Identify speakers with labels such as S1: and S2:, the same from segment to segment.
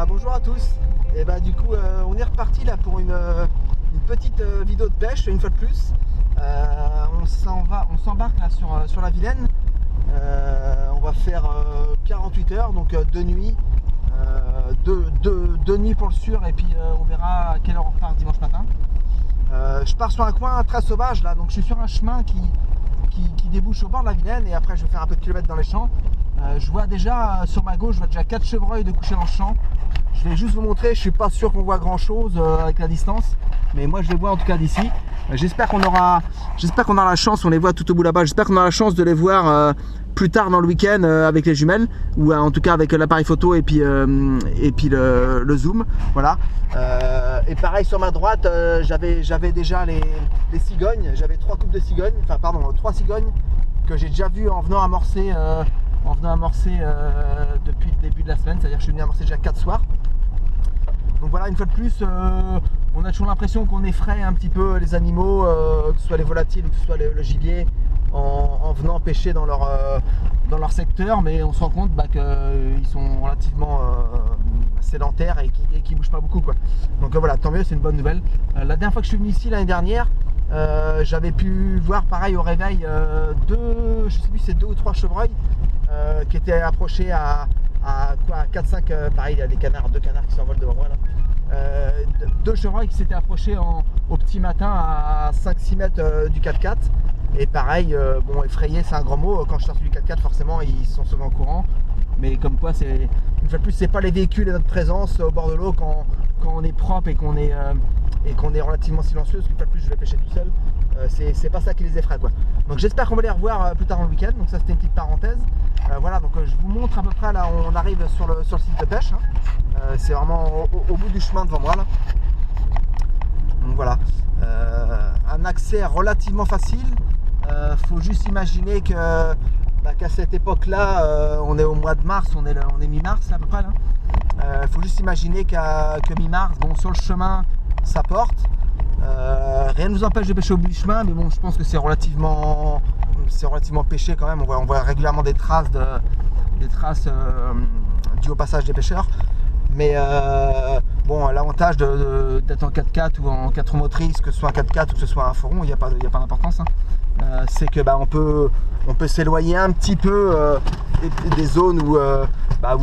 S1: Bonjour à tous. Et du coup on est reparti là pour une petite vidéo de pêche une fois de plus. On s'embarque là sur la Vilaine. On va faire 48 heures, donc 2 nuits. Deux nuits pour le sûr, et puis on verra à quelle heure on repart dimanche matin. Je pars sur un coin très sauvage là, donc je suis sur un chemin qui débouche au bord de la Vilaine, et après je vais faire un peu de kilomètres dans les champs. Je vois déjà sur ma gauche, je vois déjà 4 chevreuils de coucher dans le champ. Je vais juste vous montrer, je suis pas sûr qu'on voit grand chose avec la distance, mais moi je les vois en tout cas d'ici. J'espère qu'on aura la chance, on les voit tout au bout là-bas, j'espère qu'on aura la chance de les voir plus tard dans le week-end avec les jumelles, ou en tout cas avec l'appareil photo et puis le zoom. Voilà. Et pareil sur ma droite, j'avais déjà les cigognes, j'avais 3 couples de cigognes, enfin pardon, 3 cigognes que j'ai déjà vu en venant amorcer depuis le début de la semaine, c'est-à-dire que je suis venu amorcer déjà 4 soirs. Donc voilà, une fois de plus, on a toujours l'impression qu'on effraie un petit peu les animaux, que ce soit les volatiles ou que ce soit le gibier, en venant pêcher dans leur secteur, mais on se rend compte qu'ils sont relativement sédentaires et qui bougent pas beaucoup, quoi. Donc voilà, tant mieux, c'est une bonne nouvelle. La dernière fois que je suis venu ici l'année dernière, j'avais pu voir pareil au réveil je sais plus si c'est 2 ou 3 chevreuils qui étaient approchés à 4-5, pareil, il y a 2 canards qui s'envolent devant moi là. 2 chevreuils qui s'étaient approchés au petit matin à 5-6 mètres du 4x4, et pareil, bon, effrayé c'est un grand mot, quand je sors du 4x4 forcément ils sont souvent au courant, mais comme quoi c'est, une fois de plus, c'est pas les véhicules et notre présence au bord de l'eau quand on est propre et qu'on est relativement silencieux, parce que une fois de plus je vais pêcher tout seul, c'est pas ça qui les effraie, quoi. Donc j'espère qu'on va les revoir plus tard dans le week-end. Donc ça c'était une petite parenthèse. Voilà, donc je vous montre à peu près là, on arrive sur le site de pêche, hein. C'est vraiment au bout du chemin devant moi là. Donc voilà, un accès relativement facile. Faut juste imaginer qu'à cette époque là, on est au mois de mars, on est mi-mars à peu près là. Faut juste imaginer que mi-mars, bon, sur le chemin ça porte. Rien ne nous empêche de pêcher au bout du chemin, mais bon, je pense que c'est relativement pêché quand même. On voit régulièrement des traces dues au passage des pêcheurs. Mais bon, l'avantage d'être en 4x4 ou en 4 roues motrices, que ce soit un 4x4 ou que ce soit un fourron, il n'y a pas d'importance, hein. C'est que on peut s'éloigner un petit peu des zones où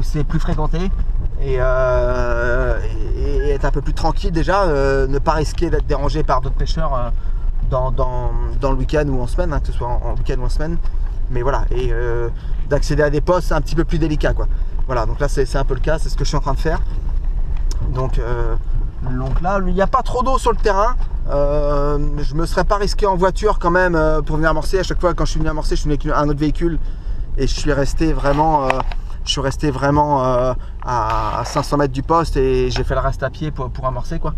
S1: c'est plus fréquenté, et être un peu plus tranquille déjà, ne pas risquer d'être dérangé par d'autres pêcheurs dans le week-end ou en semaine, hein, que ce soit en week-end ou en semaine. Mais voilà, et d'accéder à des postes un petit peu plus délicats, quoi. Voilà, donc là c'est un peu le cas, c'est ce que je suis en train de faire. Donc là, il n'y a pas trop d'eau sur le terrain. Je me serais pas risqué en voiture quand même pour venir amorcer. À chaque fois quand je suis venu amorcer, je suis venu avec un autre véhicule, et je suis resté vraiment à 500 mètres du poste, et j'ai fait le reste à pied pour amorcer, quoi.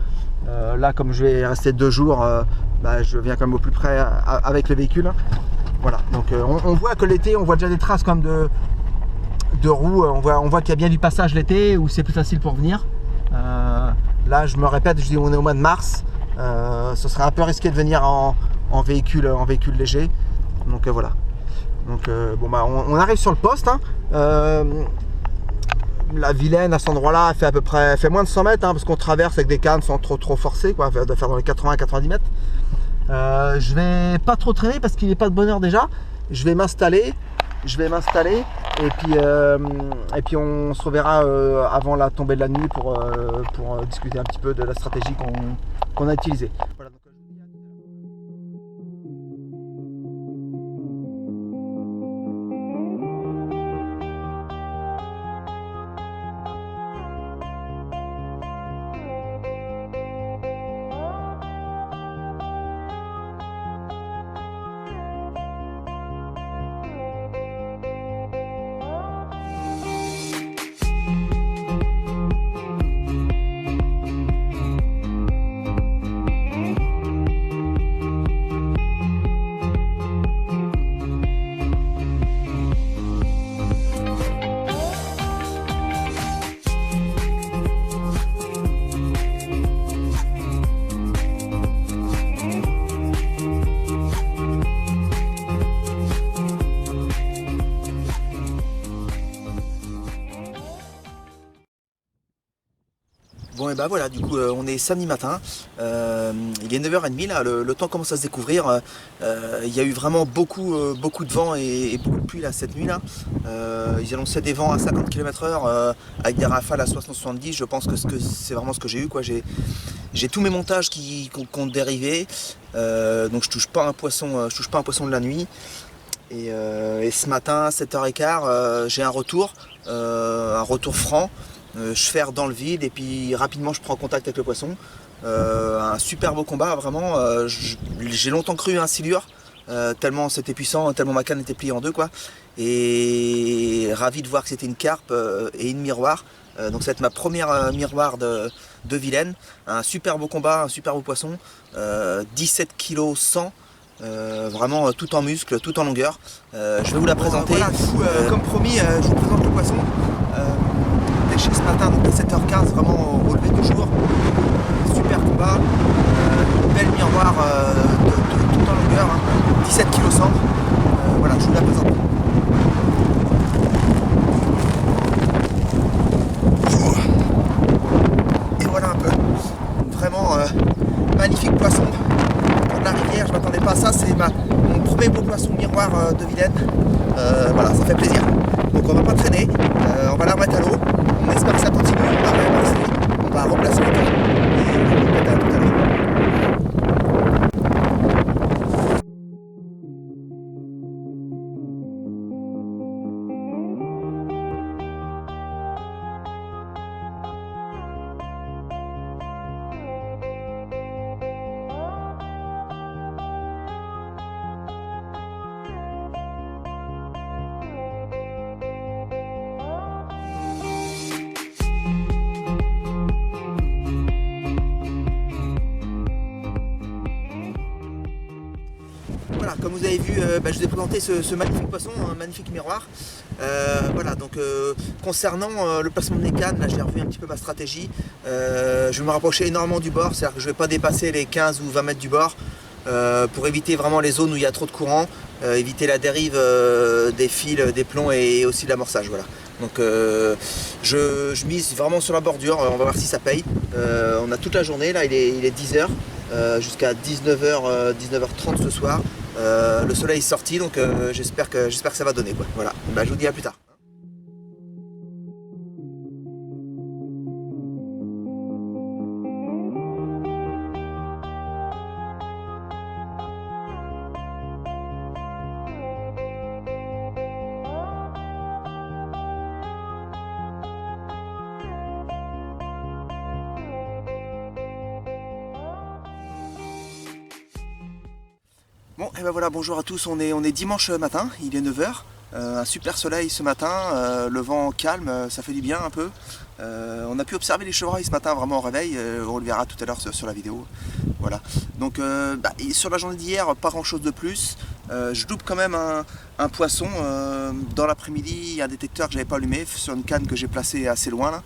S1: Là, comme je vais rester 2 jours, je viens quand même au plus près avec le véhicule. Voilà, donc on voit que l'été, on voit déjà des traces comme de roues. On voit qu'il y a bien du passage l'été où c'est plus facile pour venir. Là, je me répète, je dis on est au mois de mars. Ce serait un peu risqué de venir en véhicule léger. Donc voilà. Donc on arrive sur le poste, hein. La Vilaine à cet endroit-là fait moins de 100 mètres, hein, parce qu'on traverse avec des cannes sans trop forcer, quoi, de faire dans les 80-90 mètres. Je vais pas trop traîner parce qu'il n'est pas de bonne heure déjà. Je vais m'installer, et puis on se reverra avant la tombée de la nuit pour discuter un petit peu de la stratégie qu'on a utilisée. Voilà, donc, Bah voilà, du coup on est samedi matin, il est 9h30 là, le temps commence à se découvrir. Il y a eu vraiment beaucoup de vent et beaucoup de pluie là cette nuit là. Ils annonçaient des vents à 50 km/h avec des rafales à 60-70. Je pense que c'est vraiment ce que j'ai eu quoi. J'ai tous mes montages qui ont dérivé, donc je touche pas un poisson de la nuit. Et ce matin à 7h15 j'ai un retour franc. Je ferre dans le vide et puis rapidement je prends contact avec le poisson. Un super beau combat, vraiment. J'ai longtemps cru un silure, tellement c'était puissant, tellement ma canne était pliée en deux quoi. Et ravi de voir que c'était une carpe et une miroir. Donc ça va être ma première miroir de Vilaine. Un super beau combat, un super beau poisson. 17 kg 100. Vraiment tout en muscle, tout en longueur. Je vais vous la présenter. Voilà, du coup, comme promis, je vous présente le poisson. Pêché ce matin donc à 7h15, vraiment au lever du jour. Super combat, belle miroir tout en longueur, hein. 17 kg 100. Voilà, je vous la présente. Et voilà un peu. Vraiment magnifique poisson. De la rivière, je m'attendais pas à ça, c'est mon premier beau poisson miroir de Vilaine. Voilà, ça fait plaisir. Donc on va pas traîner, on va la remettre à l'eau. On espère que ça continue, on va remplacer le temps et on va mettre à tout à l'heure. Voilà, comme vous avez vu, je vous ai présenté ce magnifique poisson, un magnifique miroir. Voilà, donc concernant le placement de mes cannes, là j'ai revu un petit peu ma stratégie. Je vais me rapprocher énormément du bord, c'est-à-dire que je ne vais pas dépasser les 15 ou 20 mètres du bord pour éviter vraiment les zones où il y a trop de courant, éviter la dérive des fils, des plombs et aussi de l'amorçage. Voilà. Donc je mise vraiment sur la bordure, on va voir si ça paye. On a toute la journée, là il est 10h. Jusqu'à 19h30 ce soir. Le soleil est sorti, donc j'espère que ça va donner quoi. Voilà, je vous dis à plus tard. Bon, et ben voilà, bonjour à tous, on est dimanche matin, il est 9h, un super soleil ce matin, le vent calme, ça fait du bien un peu. On a pu observer les chevreuils ce matin vraiment au réveil, on le verra tout à l'heure sur la vidéo. Voilà, donc sur la journée d'hier, pas grand chose de plus. Je loupe quand même un poisson, dans l'après-midi, il y a un détecteur que j'avais pas allumé sur une canne que j'ai placée assez loin là.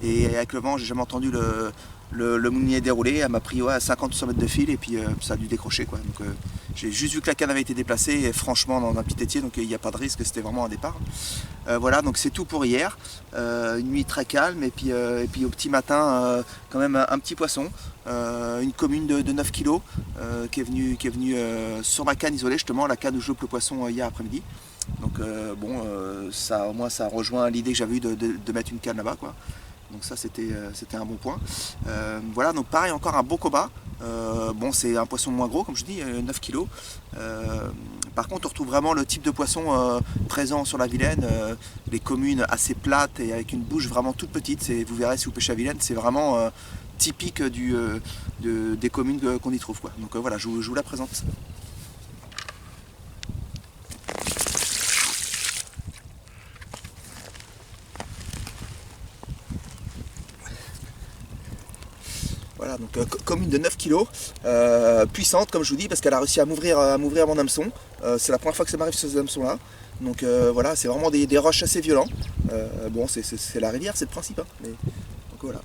S1: Et avec le vent, j'ai jamais entendu le moulinier déroulé, elle m'a pris à 50 ou 100 mètres de fil et puis ça a dû décrocher quoi. Donc j'ai juste vu que la canne avait été déplacée et franchement dans un petit étier, donc il n'y a pas de risque, c'était vraiment un départ. Voilà, donc c'est tout pour hier. Une nuit très calme et puis au petit matin quand même un petit poisson, une commune de 9 kg qui est venue sur ma canne isolée, justement la canne où je loupe le poisson hier après-midi. Donc ça au moins ça rejoint l'idée que j'avais eue de mettre une canne là-bas quoi. Donc ça c'était un bon point. Voilà, donc pareil, encore un beau combat. Bon, c'est un poisson moins gros comme je dis, 9 kg. Par contre on retrouve vraiment le type de poisson présent sur la Vilaine, les communes assez plates et avec une bouche vraiment toute petite. Vous verrez si vous pêchez à Vilaine, c'est vraiment typique des communes qu'on y trouve quoi. Donc voilà, je vous la présente. Voilà, donc commune de 9 kg, puissante comme je vous dis, parce qu'elle a réussi à m'ouvrir mon hameçon. C'est la première fois que ça m'arrive sur ce hameçon là. Donc voilà, c'est vraiment des roches assez violents. Bon, c'est la rivière, c'est le principe. Hein, mais, donc voilà.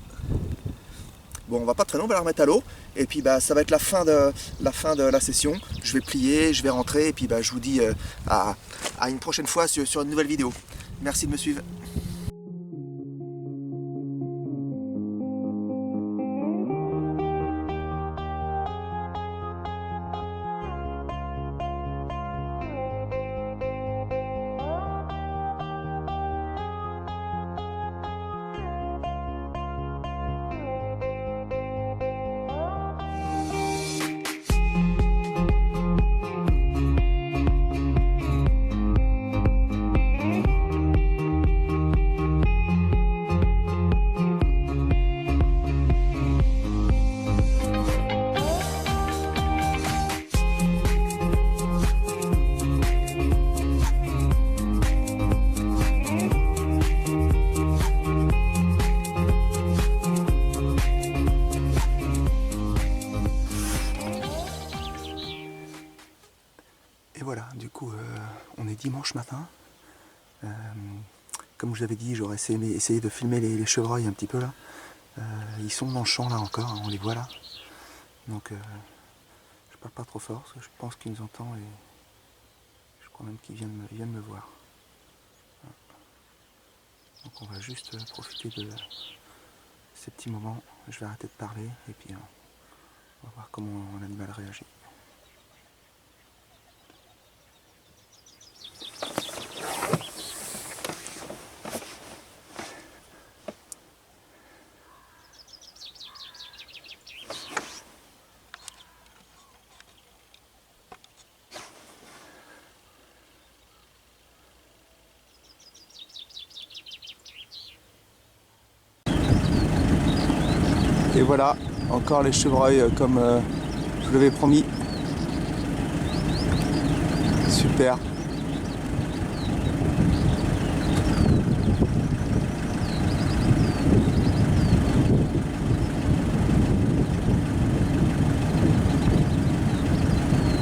S1: Bon, on va pas traîner, on va la remettre à l'eau. Et puis ça va être la fin de la session. Je vais plier, je vais rentrer. Et puis je vous dis à une prochaine fois sur une nouvelle vidéo. Merci de me suivre.
S2: voilà, du coup, on est dimanche matin. Comme je vous avais dit, j'aurais essayé de filmer les chevreuils un petit peu là. Ils sont dans le champ là encore, hein, on les voit là. Donc je parle pas trop fort parce que je pense qu'ils nous entendent et je crois même qu'ils viennent me voir. Donc on va juste profiter de ces petits moments. Je vais arrêter de parler et puis on va voir comment un animal réagit. Et voilà, encore les chevreuils comme je vous l'avais promis. Super.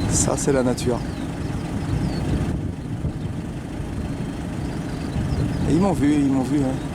S2: Ça c'est la nature. Et ils m'ont vu, hein.